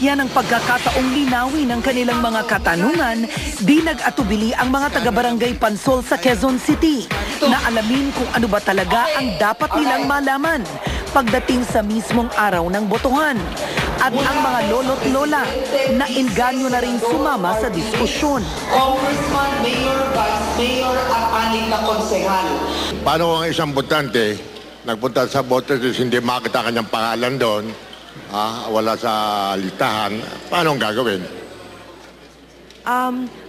binigyan ng pagkakataong linawin ang kanilang mga katanungan, di nag-atubili ang mga taga-barangay Pansol sa Quezon City na alamin kung ano ba talaga ang dapat nilang malaman pagdating sa mismong araw ng botohan. At ang mga lolo't lola na inganyo na rin sumama sa diskusyon. Congressman, Mayor, Vice Mayor at aning na konsehal. Paano kung isang botante nagpunta sa voters list, hindi makita kanyang pangalan doon, wala sa listahan, paano ang gagawin?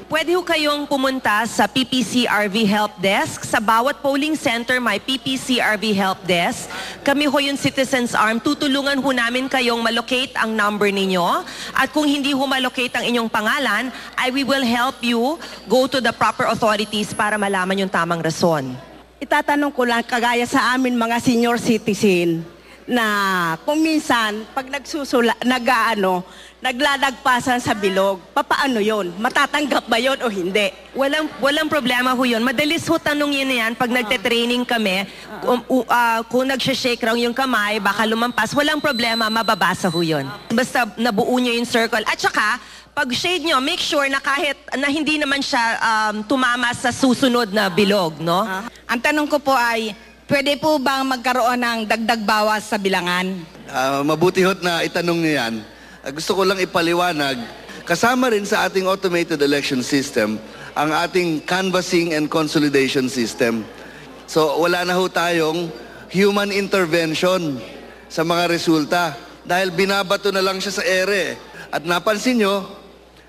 Pwede ho kayong pumunta sa PPCRV Help Desk. Sa bawat polling center may PPCRV Help Desk. Kami ho yung Citizens Arm. Tutulungan ho namin kayong malocate ang number ninyo. At kung hindi ho malocate ang inyong pangalan, we will help you go to the proper authorities para malaman yung tamang rason. Itatanong ko lang, kagaya sa amin mga senior citizen, na kung minsan, pag naglalagpasan sa bilog, papaano yon? Matatanggap ba yon o hindi? Walang problema ho yun. Madalis ho tanongin yan pag nagte-training kami. Kung nagsha-shake raw yung kamay, baka lumampas. Walang problema, mababasa ho yun. Basta nabuo nyo yung circle. At saka, pag shade nyo, make sure na kahit na hindi naman siya tumama sa susunod na bilog, no? Ang tanong ko po ay, pwede po bang magkaroon ng dagdag bawas sa bilangan? Mabuti hot na itanong niyo yan. Gusto ko lang ipaliwanag, kasama rin sa ating automated election system, ang ating canvassing and consolidation system. So wala na ho tayong human intervention sa mga resulta dahil binabato na lang siya sa ere. At napansin nyo,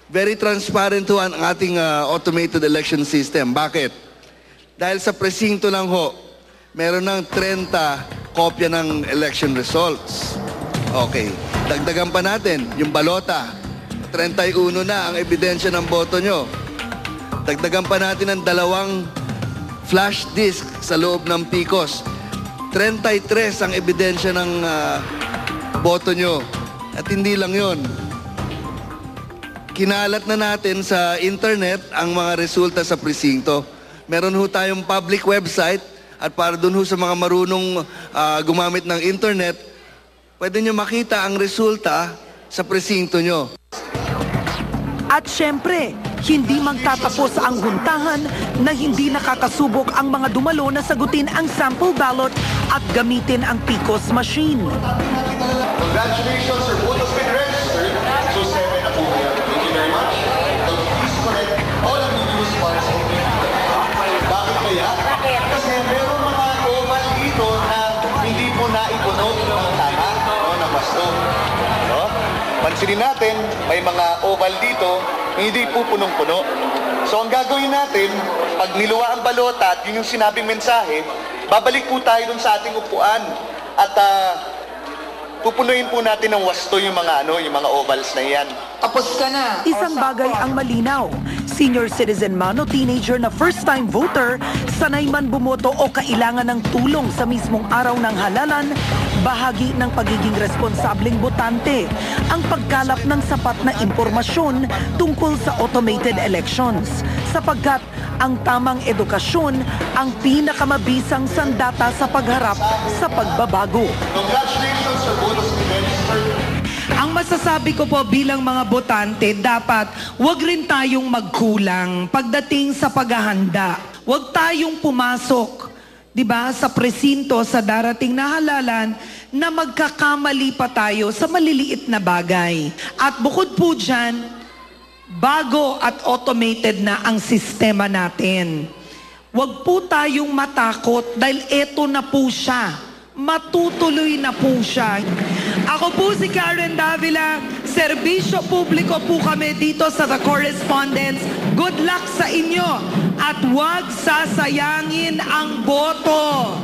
very transparent ho ang ating automated election system. Bakit? Dahil sa presinto lang ho, meron ng 30 kopya ng election results. Okay. Dagdagan pa natin yung balota. 31 na ang ebidensya ng boto nyo. Dagdagan pa natin ang 2 flash disk sa loob ng PICOS. 33 ang ebidensya ng boto nyo. At hindi lang yon. Kinalat na natin sa internet ang mga resulta sa presinto. Meron ho tayong public website at para dun ho sa mga marunong gumamit ng internet, pwede nyo makita ang resulta sa presinto nyo. At syempre, hindi magtatapos ang huntahan na hindi nakakasubok ang mga dumalo na sagutin ang sample ballot at gamitin ang PICOS machine. Congratulations, your vote has been registered. So 7 na po kayo. Thank you very much. Please collect all of the news parts. Bakit kaya? Kasi meron mga oval dito na hindi po naipuno ng tama. No? Pansinin natin, may mga oval dito, hindi po punong-puno. So ang gagawin natin, pag niluwa ang balota at yun yung sinabing mensahe, babalik po tayo dun sa ating upuan at pupunuin po natin ng wasto yung mga ovals na yan. Tapos ka na. Isang bagay ang malinaw. Senior citizen man o teenager na first-time voter, sanay man bumoto o kailangan ng tulong sa mismong araw ng halalan, bahagi ng pagiging responsableng botante ang pagkalap ng sapat na impormasyon tungkol sa automated elections. Sapagkat ang tamang edukasyon ang pinakamabisang sandata sa pagharap sa pagbabago. Congratulations, your vote has been registered. Ang masasabi ko po bilang mga botante, dapat wag rin tayong magkulang pagdating sa paghahanda. Wag tayong pumasok, 'di ba, sa presinto sa darating na halalan na magkakamali pa tayo sa maliliit na bagay. At bukod po diyan, bago at automated na ang sistema natin. Wag po tayong matakot dahil eto na po siya. Matutuloy na po siya. Ako po si Karen Davila, serbisyo publiko po kami dito sa The Correspondents. Good luck sa inyo at huwag sasayangin ang boto.